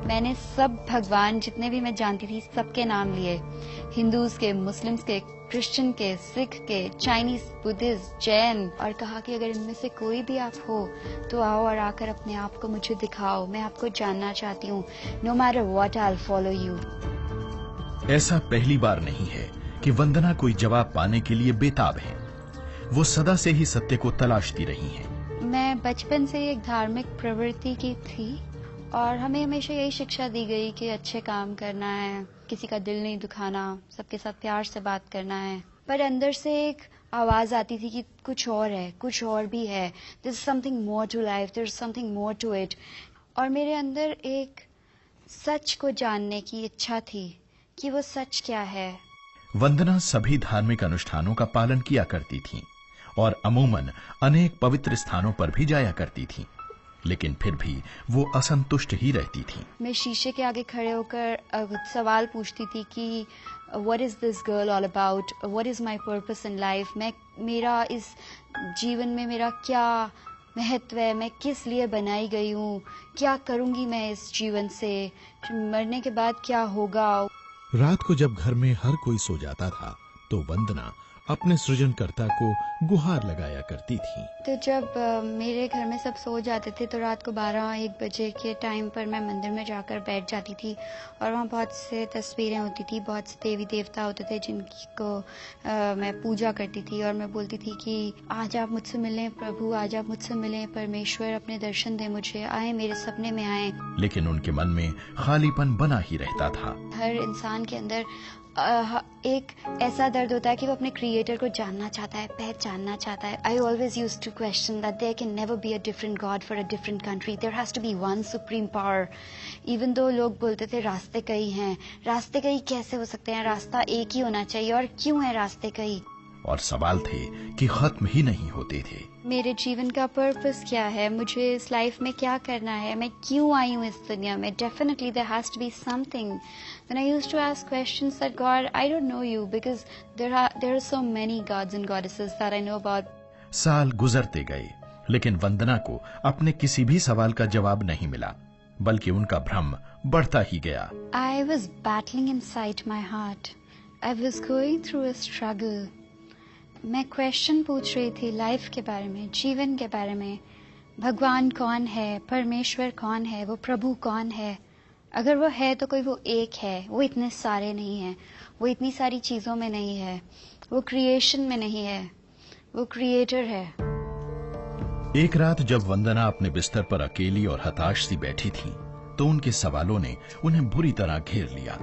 मैंने सब भगवान जितने भी मैं जानती थी सबके नाम लिए, हिंदूज के, मुस्लिम्स के, क्रिश्चियन के, सिख के, चाइनीज, बुद्धिस्ट, जैन, और कहा कि अगर इनमें से कोई भी आप हो तो आओ और आकर अपने आप को मुझे दिखाओ, मैं आपको जानना चाहती हूँ। No matter what I will follow you. ऐसा पहली बार नहीं है कि वंदना कोई जवाब पाने के लिए बेताब है। वो सदा से ही सत्य को तलाशती रही हैं। मैं बचपन से एक धार्मिक प्रवृत्ति की थी और हमें हमेशा यही शिक्षा दी गई कि अच्छे काम करना है, किसी का दिल नहीं दुखाना, सबके साथ प्यार से बात करना है। पर अंदर से एक आवाज आती थी कि कुछ और है, कुछ और भी है। There is something more to life, there is something more to it. और मेरे अंदर एक सच को जानने की इच्छा थी कि वो सच क्या है। वंदना सभी धार्मिक अनुष्ठानों का पालन किया करती थी और अमूमन अनेक पवित्र स्थानों पर भी जाया करती थी, लेकिन फिर भी वो असंतुष्ट ही रहती थी। मैं शीशे के आगे खड़े होकर सवाल पूछती थी कि what is this girl all about, what is my purpose in life, मेरा इस जीवन में मेरा क्या महत्व है, मैं किस लिए बनाई गई हूँ, क्या करूंगी मैं इस जीवन से, मरने के बाद क्या होगा। रात को जब घर में हर कोई सो जाता था तो वंदना अपने सृजनकर्ता को गुहार लगाया करती थी। तो जब मेरे घर में सब सो जाते थे तो रात को 12-1 बजे के टाइम पर मैं मंदिर में जाकर बैठ जाती थी और वहाँ बहुत से तस्वीरें होती थी, बहुत से देवी देवता होते थे जिनको मैं पूजा करती थी और मैं बोलती थी कि आज आप मुझसे मिलें प्रभु, आज आप मुझसे मिलें परमेश्वर, अपने दर्शन दें मुझे, आए मेरे सपने में आए। लेकिन उनके मन में खालीपन बना ही रहता था। हर इंसान के अंदर एक ऐसा दर्द होता है कि वो अपने क्रिएटर को जानना चाहता है, पहचानना चाहता है। I always used to question that there can never be a different god for a different country, there has to be one supreme power. Even though लोग बोलते थे रास्ते कई हैं, रास्ते कई कैसे हो सकते हैं, रास्ता एक ही होना चाहिए, और क्यों है रास्ते कई। और सवाल थे कि खत्म ही नहीं होते थे। मेरे जीवन का पर्पस क्या है, मुझे इस लाइफ में क्या करना है, मैं क्यों आई हूँ इस दुनिया में। Definitely there has to be something. When I used to ask questions that God, I don't know you because there are so many gods and goddesses that I know about. साल गुजरते गए लेकिन वंदना को अपने किसी भी सवाल का जवाब नहीं मिला, बल्कि उनका भ्रम बढ़ता ही गया। I was battling inside my heart. I was going through a struggle. मैं क्वेश्चन पूछ रही थी लाइफ के बारे में, जीवन के बारे में। भगवान कौन है, परमेश्वर कौन है, वो प्रभु कौन है। अगर वो है तो कोई वो एक है, वो इतने सारे नहीं है, वो इतनी सारी चीजों में नहीं है, वो क्रिएशन में नहीं है, वो क्रिएटर है। एक रात जब वंदना अपने बिस्तर पर अकेली और हताश सी बैठी थी तो उनके सवालों ने उन्हें बुरी तरह घेर लिया।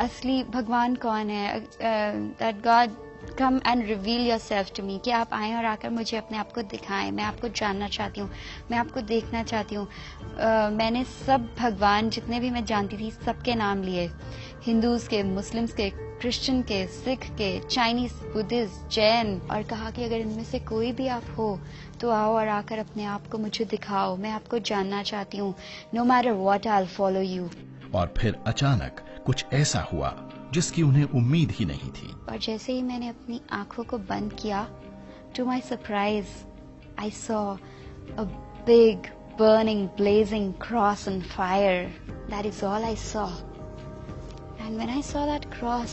असली भगवान कौन है? That God come and reveal yourself to me, कि आप आएं और आकर मुझे अपने आप को दिखाएं, मैं आपको जानना चाहती हूँ, मैं आपको देखना चाहती हूँ। मैंने सब भगवान जितने भी मैं जानती थी सबके नाम लिए, हिंदूज के, मुस्लिम्स के, क्रिश्चियन के, सिख के, चाइनीज, बुद्धिस्ट, जैन, और कहा कि अगर इनमें से कोई भी आप हो तो आओ और आकर अपने आप को मुझे दिखाओ, मैं आपको जानना चाहती हूँ। No matter what I will follow you. और फिर अचानक कुछ ऐसा हुआ जिसकी उन्हें उम्मीद ही नहीं थी। और जैसे ही मैंने अपनी आंखों को बंद किया, to my surprise I saw a big burning blazing cross on fire. That is all I saw. And when I saw that cross,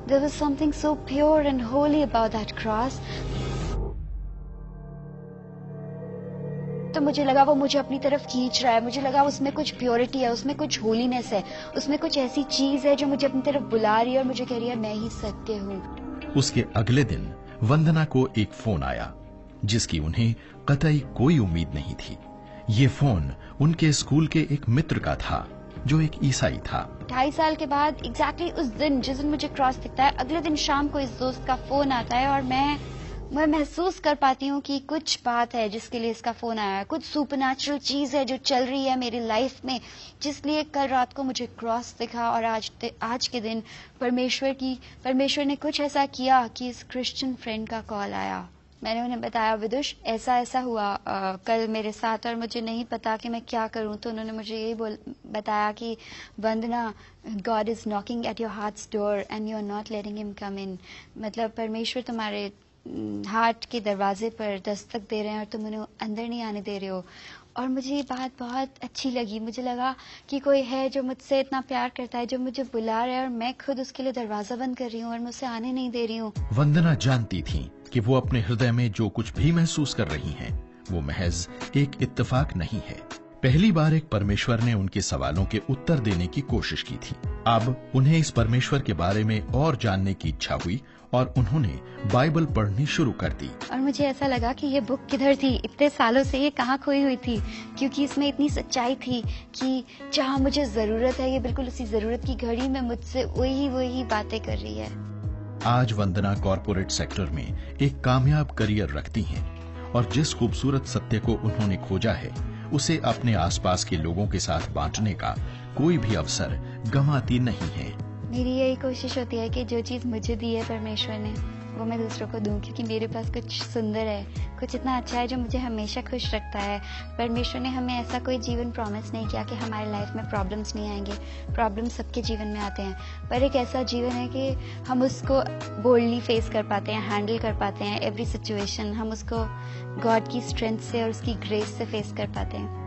there was something so pure and holy about that cross. तो मुझे लगा वो मुझे अपनी तरफ खींच रहा है, मुझे लगा उसमें कुछ प्योरिटी है, उसमें कुछ होलीनेस है, उसमें कुछ ऐसी चीज है जो मुझे अपनी तरफ बुला रही है और मुझे कह रही है मैं ही सत्य हूँ। उसके अगले दिन वंदना को एक फोन आया जिसकी उन्हें कतई कोई उम्मीद नहीं थी। ये फोन उनके स्कूल के एक मित्र का था जो एक ईसाई था। 2.5 साल के बाद एग्जैक्टली उस दिन जिस दिन मुझे क्रॉस दिखता है, अगले दिन शाम को इस दोस्त का फोन आता है और मैं महसूस कर पाती हूँ कि कुछ बात है जिसके लिए इसका फोन आया है, कुछ सुपरनैचुरल चीज है जो चल रही है मेरी लाइफ में, जिसलिए कल रात को मुझे क्रॉस दिखा और आज के दिन परमेश्वर ने कुछ ऐसा किया कि इस क्रिश्चियन फ्रेंड का कॉल आया। मैंने उन्हें बताया विदुष ऐसा ऐसा हुआ कल मेरे साथ और मुझे नहीं पता कि मैं क्या करूं। तो उन्होंने मुझे यही बताया कि Vandana, God is knocking at your heart's door and you are not letting him come in. मतलब परमेश्वर तुम्हारे हार्ट के दरवाजे पर दस्तक दे रहे हैं और तुम उन्हें अंदर नहीं आने दे रहे हो। और मुझे ये बात बहुत अच्छी लगी। मुझे लगा कि कोई है जो मुझसे इतना प्यार करता है, जो मुझे बुला रहा है और मैं खुद उसके लिए दरवाजा बंद कर रही हूँ और मैं उसे आने नहीं दे रही हूँ। वंदना जानती थी कि वो अपने हृदय में जो कुछ भी महसूस कर रही हैं, वो महज एक इत्तेफाक नहीं है। पहली बार एक परमेश्वर ने उनके सवालों के उत्तर देने की कोशिश की थी। अब उन्हें इस परमेश्वर के बारे में और जानने की इच्छा हुई और उन्होंने बाइबल पढ़नी शुरू कर दी। और मुझे ऐसा लगा कि ये बुक किधर थी, इतने सालों से ये कहाँ खोई हुई थी, क्योंकि इसमें इतनी सच्चाई थी कि जहाँ मुझे जरूरत है, ये बिल्कुल उसी जरूरत की घड़ी में मुझसे वही बातें कर रही है। आज वंदना कॉरपोरेट सेक्टर में एक कामयाब करियर रखती हैं और जिस खूबसूरत सत्य को उन्होंने खोजा है, उसे अपने आसपास के लोगों के साथ बांटने का कोई भी अवसर गंवाती नहीं है। मेरी यही कोशिश होती है कि जो चीज मुझे दी है परमेश्वर ने, वो मैं दूसरों को दूं, क्योंकि मेरे पास कुछ सुंदर है, कुछ इतना अच्छा है जो मुझे हमेशा खुश रखता है। परमेश्वर ने हमें ऐसा कोई जीवन प्रॉमिस नहीं किया कि हमारे लाइफ में प्रॉब्लम्स नहीं आएंगे। प्रॉब्लम्स सबके जीवन में आते हैं, पर एक ऐसा जीवन है कि हम उसको बोल्डली फेस कर पाते हैं, हैंडल कर पाते हैं एवरी सिचुएशन। हम उसको गॉड की स्ट्रेंथ से और उसकी ग्रेस से फेस कर पाते हैं।